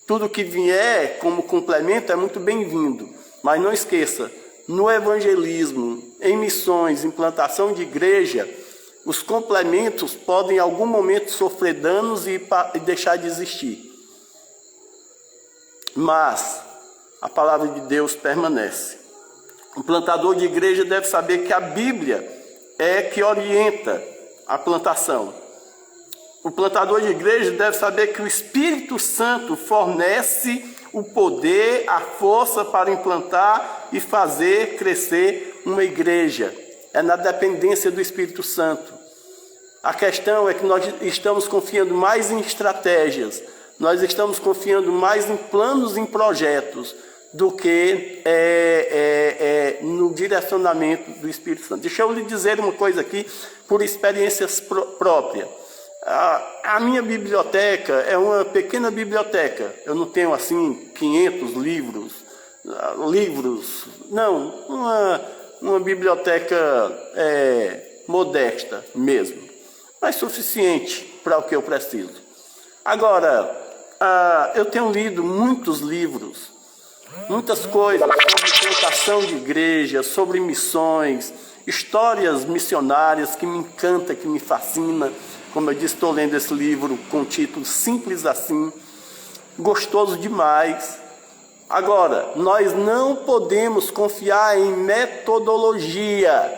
Tudo que vier como complemento é muito bem-vindo. Mas não esqueça, no evangelismo, em missões, em plantação de igreja, os complementos podem em algum momento sofrer danos e deixar de existir. Mas a palavra de Deus permanece. O plantador de igreja deve saber que a Bíblia é que orienta a plantação. O plantador de igreja deve saber que o Espírito Santo fornece o poder, a força para implantar e fazer crescer uma igreja. É na dependência do Espírito Santo. A questão é que nós estamos confiando mais em estratégias, nós estamos confiando mais em planos, em projetos, do que no direcionamento do Espírito Santo. Deixa eu lhe dizer uma coisa aqui, por experiências próprias. A minha biblioteca é uma pequena biblioteca. Eu não tenho assim 500 livros, não, uma biblioteca modesta mesmo, mas suficiente para o que eu preciso. Agora, eu tenho lido muitos livros, muitas coisas sobre plantação de igreja, sobre missões, histórias missionárias que me encanta, que me fascina. Como eu disse, estou lendo esse livro com título Simples Assim, gostoso demais. Agora, nós não podemos confiar em metodologia,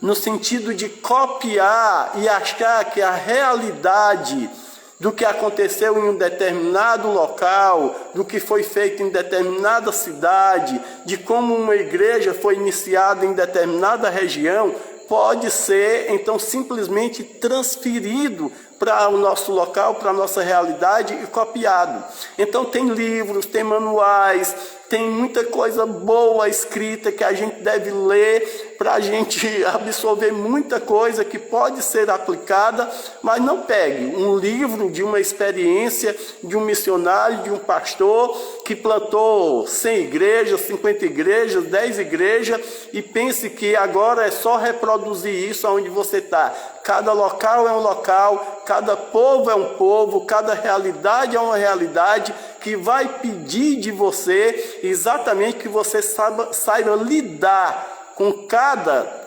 no sentido de copiar e achar que a realidade do que aconteceu em um determinado local, do que foi feito em determinada cidade, de como uma igreja foi iniciada em determinada região, pode ser, então, simplesmente transferido para o nosso local, para a nossa realidade e copiado. Então, tem livros, tem manuais, tem muita coisa boa escrita que a gente deve ler para a gente absorver muita coisa que pode ser aplicada, mas não pegue um livro de uma experiência de um missionário, de um pastor que plantou 100 igrejas, 50 igrejas, 10 igrejas e pense que agora é só reproduzir isso onde você está. Cada local é um local, cada povo é um povo, cada realidade é uma realidade que vai pedir de você exatamente que você saiba lidar com cada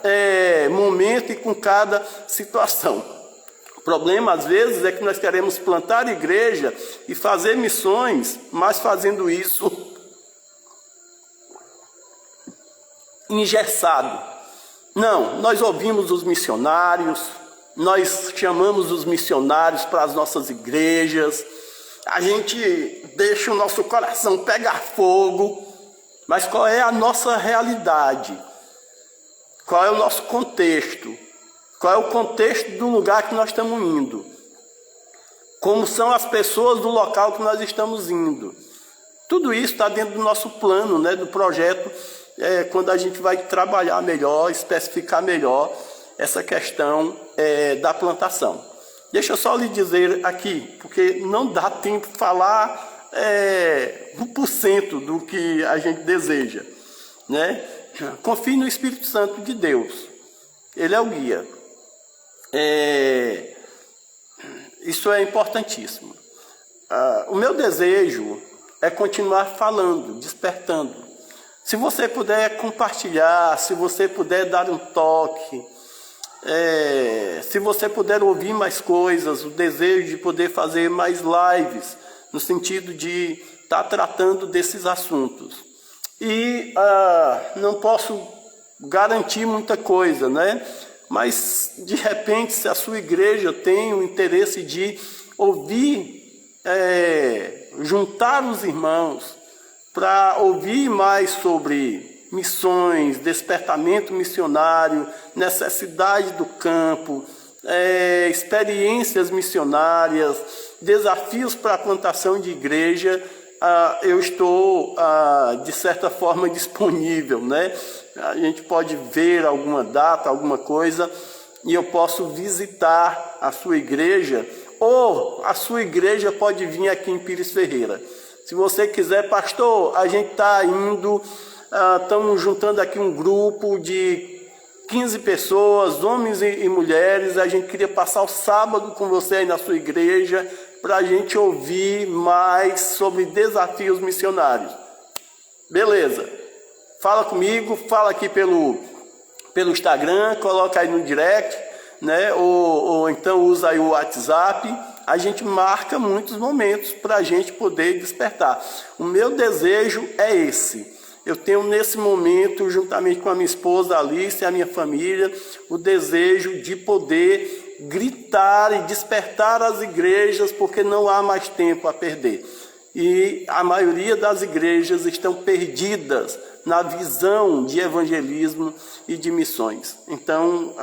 momento e com cada situação. O problema, às vezes, é que nós queremos plantar igreja e fazer missões, mas fazendo isso engessado. Não, nós ouvimos os missionários, nós chamamos os missionários para as nossas igrejas, a gente deixa o nosso coração pegar fogo, mas qual é a nossa realidade? Qual é o nosso contexto? Qual é o contexto do lugar que nós estamos indo? Como são as pessoas do local que nós estamos indo? Tudo isso está dentro do nosso plano, né, do projeto, quando a gente vai trabalhar melhor, especificar melhor essa questão da plantação. Deixa eu só lhe dizer aqui, porque não dá tempo de falar 1% do que a gente deseja, né? Confie no Espírito Santo de Deus, ele é o guia. Isso é importantíssimo. O meu desejo é continuar falando, despertando. Se você puder compartilhar, se você puder dar um toque, se você puder ouvir mais coisas, o desejo de poder fazer mais lives, no sentido de estar tratando desses assuntos. E não posso garantir muita coisa, né? Mas, de repente, se a sua igreja tem o interesse de ouvir, juntar os irmãos para ouvir mais sobre missões, despertamento missionário, necessidade do campo, experiências missionárias, desafios para a plantação de igreja, eu estou, de certa forma, disponível, né? A gente pode ver alguma data, alguma coisa, e eu posso visitar a sua igreja, ou a sua igreja pode vir aqui em Pires Ferreira. Se você quiser, pastor, a gente está indo, estamos juntando aqui um grupo de 15 pessoas, homens e mulheres, a gente queria passar o sábado com você aí na sua igreja, para a gente ouvir mais sobre desafios missionários. Beleza, fala comigo, fala aqui pelo Instagram, coloca aí no direct, né? ou então usa aí o WhatsApp, a gente marca muitos momentos para a gente poder despertar. O meu desejo é esse. Eu tenho nesse momento, juntamente com a minha esposa Alice e a minha família, o desejo de poder gritar e despertar as igrejas, porque não há mais tempo a perder. E a maioria das igrejas estão perdidas na visão de evangelismo e de missões. Então,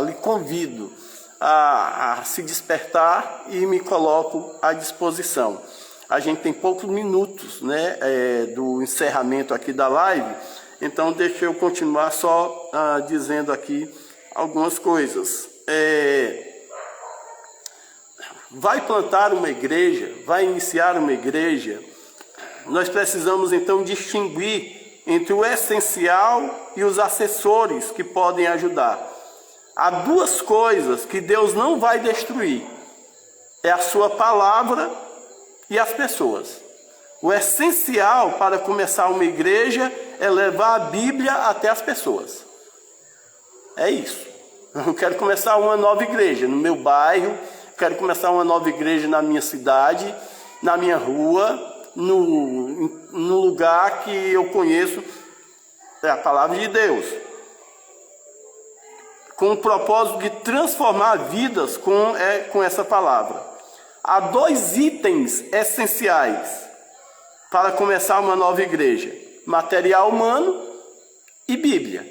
lhe convido a se despertar e me coloco à disposição. A gente tem poucos minutos, né, do encerramento aqui da live, então deixa eu continuar só dizendo aqui algumas coisas. vai plantar uma igreja, vai iniciar uma igreja, nós precisamos então distinguir entre o essencial e os acessórios que podem ajudar. Há duas coisas que Deus não vai destruir: é a sua palavra e as pessoas. O essencial para começar uma igreja é levar a Bíblia até as pessoas. É isso. Eu quero começar uma nova igreja no meu bairro, quero começar uma nova igreja na minha cidade, na minha rua, no lugar que eu conheço a palavra de Deus, com o propósito de transformar vidas com essa palavra. Há dois itens essenciais para começar uma nova igreja: material humano e Bíblia.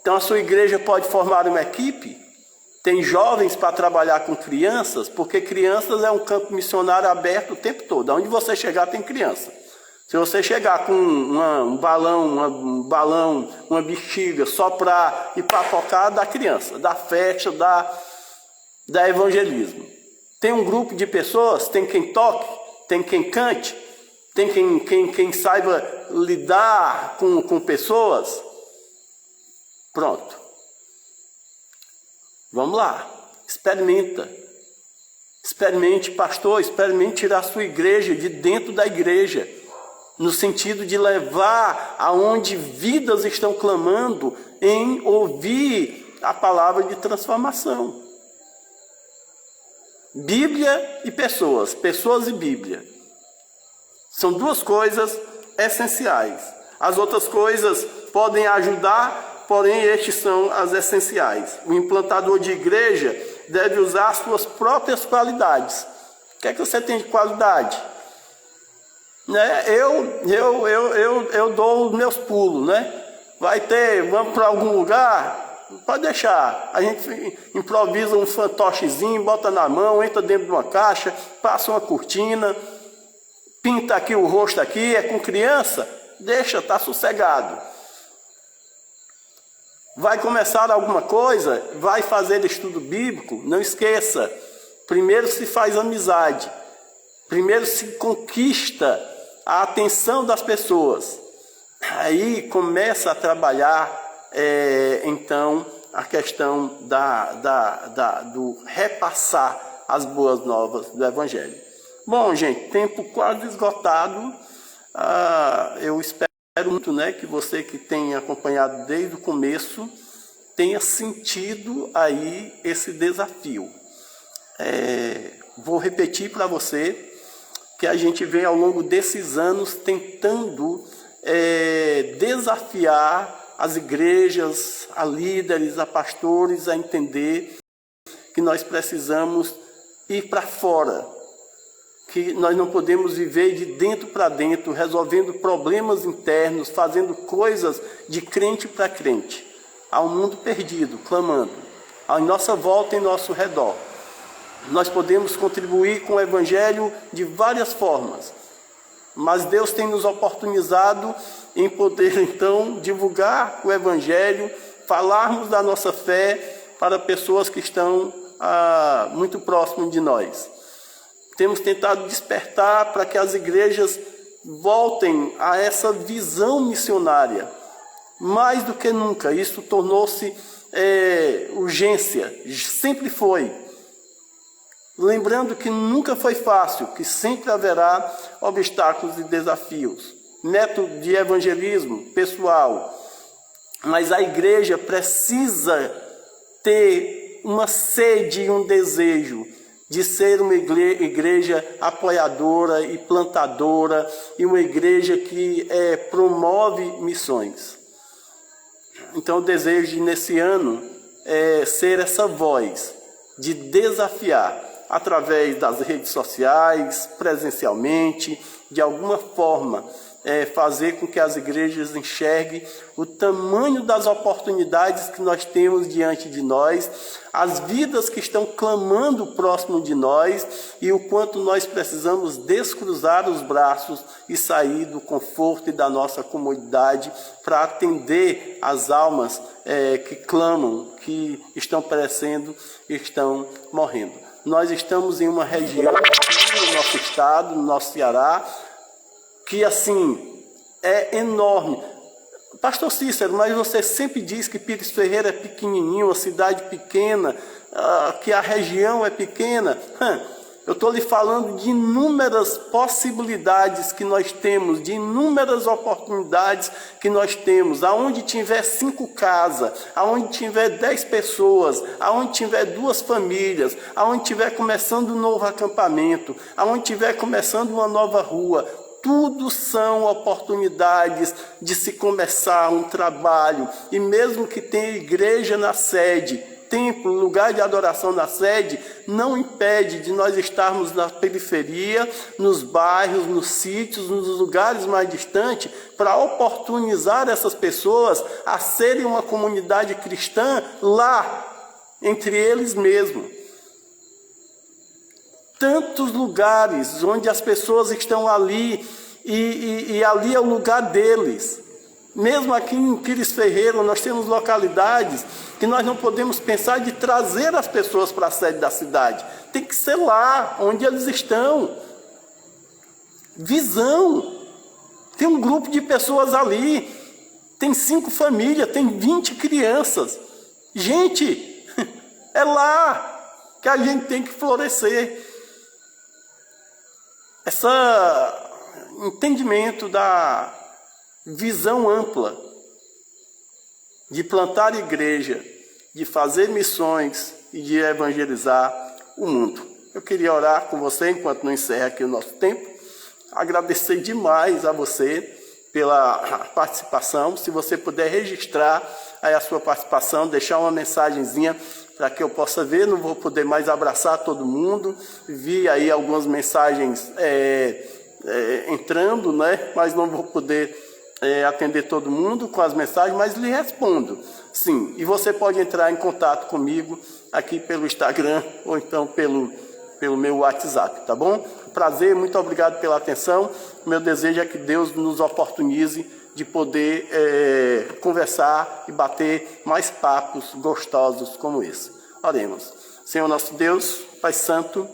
Então a sua igreja pode formar uma equipe, tem jovens para trabalhar com crianças, porque crianças é um campo missionário aberto o tempo todo. Onde você chegar tem criança. Se você chegar com um balão, uma bexiga, soprar e papocar, dá criança, dá festa, dá evangelismo. Tem um grupo de pessoas, tem quem toque, tem quem cante, tem quem saiba lidar com pessoas. Pronto. Vamos lá. Experimente, pastor, experimente tirar a sua igreja de dentro da igreja, no sentido de levar aonde vidas estão clamando em ouvir a palavra de transformação. Bíblia e pessoas e Bíblia. São duas coisas essenciais. As outras coisas podem ajudar, porém estes são as essenciais. O implantador de igreja deve usar as suas próprias qualidades. O que é que você tem de qualidade? Né? Eu dou os meus pulos, né? Vamos para algum lugar? Pode deixar. A gente improvisa um fantochezinho, bota na mão, entra dentro de uma caixa, passa uma cortina, pinta aqui o rosto aqui, é com criança, deixa, tá sossegado. Vai começar alguma coisa, vai fazer estudo bíblico, não esqueça, primeiro se faz amizade, primeiro se conquista a atenção das pessoas, aí começa a trabalhar então a questão do repassar as boas novas do Evangelho. Bom, gente, tempo quase esgotado. Eu espero muito, né, que você que tem acompanhado desde o começo tenha sentido aí esse desafio. Vou repetir para você que a gente vem ao longo desses anos tentando desafiar as igrejas, a líderes, a pastores a entender que nós precisamos ir para fora, que nós não podemos viver de dentro para dentro, resolvendo problemas internos, fazendo coisas de crente para crente. Há um mundo perdido, clamando, à nossa volta, em nosso redor. Nós podemos contribuir com o Evangelho de várias formas, mas Deus tem nos oportunizado em poder, então, divulgar o Evangelho, falarmos da nossa fé para pessoas que estão muito próximas de nós. Temos tentado despertar para que as igrejas voltem a essa visão missionária. Mais do que nunca, isso tornou-se urgência, sempre foi. Lembrando que nunca foi fácil, que sempre haverá obstáculos e desafios. Método de evangelismo pessoal. Mas a igreja precisa ter uma sede e um desejo de ser uma igreja apoiadora e plantadora, e uma igreja que promove missões. Então o desejo de, nesse ano, ser essa voz, de desafiar, através das redes sociais, presencialmente, de alguma forma, fazer com que as igrejas enxerguem o tamanho das oportunidades que nós temos diante de nós, as vidas que estão clamando próximo de nós e o quanto nós precisamos descruzar os braços e sair do conforto e da nossa comodidade para atender as almas que clamam, que estão perecendo e estão morrendo. nós estamos em uma região aqui no nosso estado, no nosso Ceará, que assim, é enorme. Pastor Cícero, mas você sempre diz que Pires Ferreira é pequenininho, uma cidade pequena, que a região é pequena. Eu estou lhe falando de inúmeras possibilidades que nós temos, de inúmeras oportunidades que nós temos. Aonde tiver 5 casas, aonde tiver 10 pessoas, aonde tiver 2 famílias, aonde tiver começando um novo acampamento, aonde tiver começando uma nova rua, tudo são oportunidades de se começar um trabalho. E mesmo que tenha igreja na sede, templo, lugar de adoração na sede, não impede de nós estarmos na periferia, nos bairros, nos sítios, nos lugares mais distantes, para oportunizar essas pessoas a serem uma comunidade cristã lá, entre eles mesmos. Tantos lugares onde as pessoas estão ali e ali é o lugar deles. Mesmo aqui em Pires Ferreira, nós temos localidades que nós não podemos pensar de trazer as pessoas para a sede da cidade. Tem que ser lá, onde eles estão. Visão. Tem um grupo de pessoas ali, tem 5 famílias, tem 20 crianças. Gente, é lá que a gente tem que florescer. Esse entendimento da visão ampla de plantar igreja, de fazer missões e de evangelizar o mundo. Eu queria orar com você enquanto não encerra aqui o nosso tempo. Agradecer demais a você pela participação. Se você puder registrar aí a sua participação, deixar uma mensagenzinha para que eu possa ver, não vou poder mais abraçar todo mundo. Vi aí algumas mensagens entrando, né? Mas não vou poder atender todo mundo com as mensagens, mas lhe respondo. Sim, e você pode entrar em contato comigo aqui pelo Instagram ou então pelo meu WhatsApp, tá bom? Prazer, muito obrigado pela atenção. Meu desejo é que Deus nos oportunize de poder conversar e bater mais papos gostosos como esse. Oremos. Senhor nosso Deus, Pai Santo,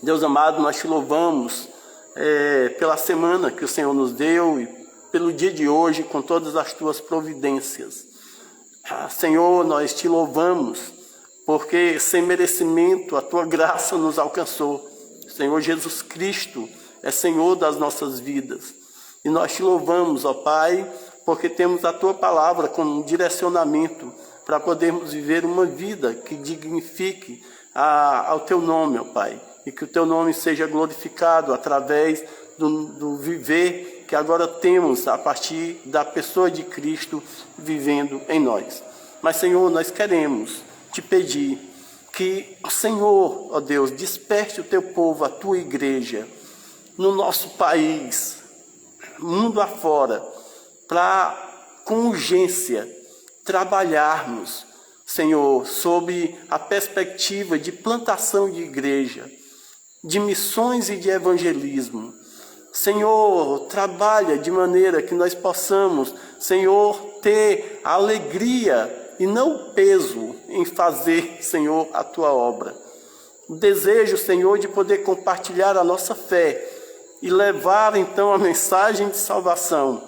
Deus amado, nós te louvamos pela semana que o Senhor nos deu e pelo dia de hoje com todas as tuas providências. Senhor, nós te louvamos porque sem merecimento a tua graça nos alcançou. Senhor Jesus Cristo é Senhor das nossas vidas. E nós te louvamos, ó Pai, porque temos a tua palavra como um direcionamento para podermos viver uma vida que dignifique ao teu nome, ó Pai. E que o teu nome seja glorificado através do viver que agora temos a partir da pessoa de Cristo vivendo em nós. Mas, Senhor, nós queremos te pedir que o Senhor, ó Deus, desperte o teu povo, a tua igreja, no nosso país, mundo afora, para, com urgência, trabalharmos, Senhor, sob a perspectiva de plantação de igreja, de missões e de evangelismo. Senhor, trabalha de maneira que nós possamos, Senhor, ter a alegria e não o peso em fazer, Senhor, a tua obra. O desejo, Senhor, de poder compartilhar a nossa fé e levar, então, a mensagem de salvação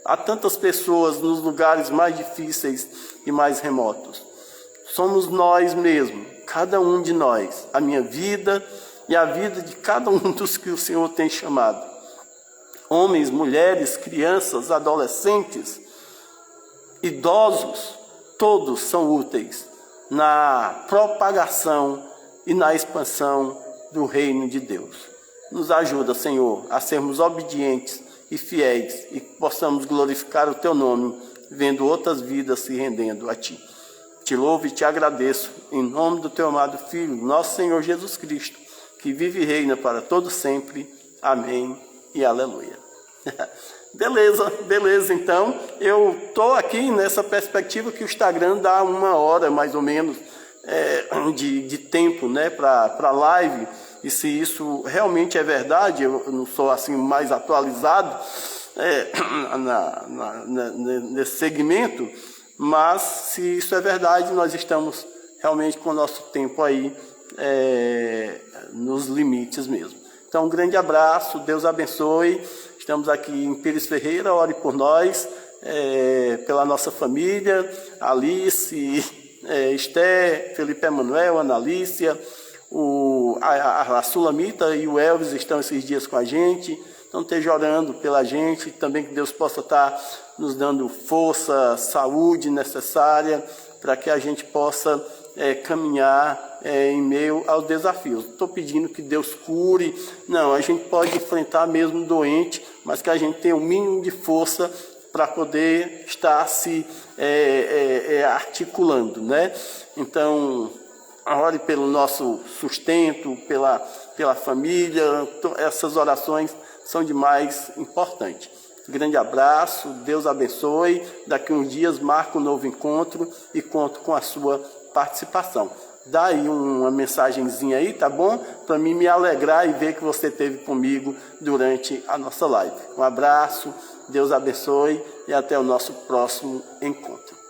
a tantas pessoas nos lugares mais difíceis e mais remotos. Somos nós mesmos, cada um de nós, a minha vida e a vida de cada um dos que o Senhor tem chamado. Homens, mulheres, crianças, adolescentes, idosos, todos são úteis na propagação e na expansão do reino de Deus. Nos ajuda, Senhor, a sermos obedientes e fiéis e possamos glorificar o teu nome, vendo outras vidas se rendendo a ti. Te louvo e te agradeço, em nome do teu amado Filho, nosso Senhor Jesus Cristo, que vive e reina para todo sempre. Amém e aleluia. Beleza, então, eu estou aqui nessa perspectiva que o Instagram dá 1 hora, mais ou menos, de tempo, né, para live, e se isso realmente é verdade, eu não sou assim mais atualizado nesse segmento, mas se isso é verdade, nós estamos realmente com o nosso tempo aí nos limites mesmo. Então, um grande abraço, Deus abençoe. Estamos aqui em Pires Ferreira, ore por nós, pela nossa família, Alice, Esté, Felipe Emanuel, Analícia, a Sulamita e o Elvis estão esses dias com a gente. Então, esteja orando pela gente, também que Deus possa estar nos dando força, saúde necessária para que a gente possa caminhar em meio aos desafios. Estou pedindo que Deus cure. Não, a gente pode enfrentar mesmo doente, mas que a gente tenha o mínimo de força para poder estar se articulando, né? Então, ore pelo nosso sustento, pela família. Essas orações são de mais importante. Grande abraço, Deus abençoe. Daqui uns dias marco um novo encontro e conto com a sua participação. Dá aí uma mensagenzinha aí, tá bom? Para mim me alegrar e ver que você esteve comigo durante a nossa live. Um abraço, Deus abençoe e até o nosso próximo encontro.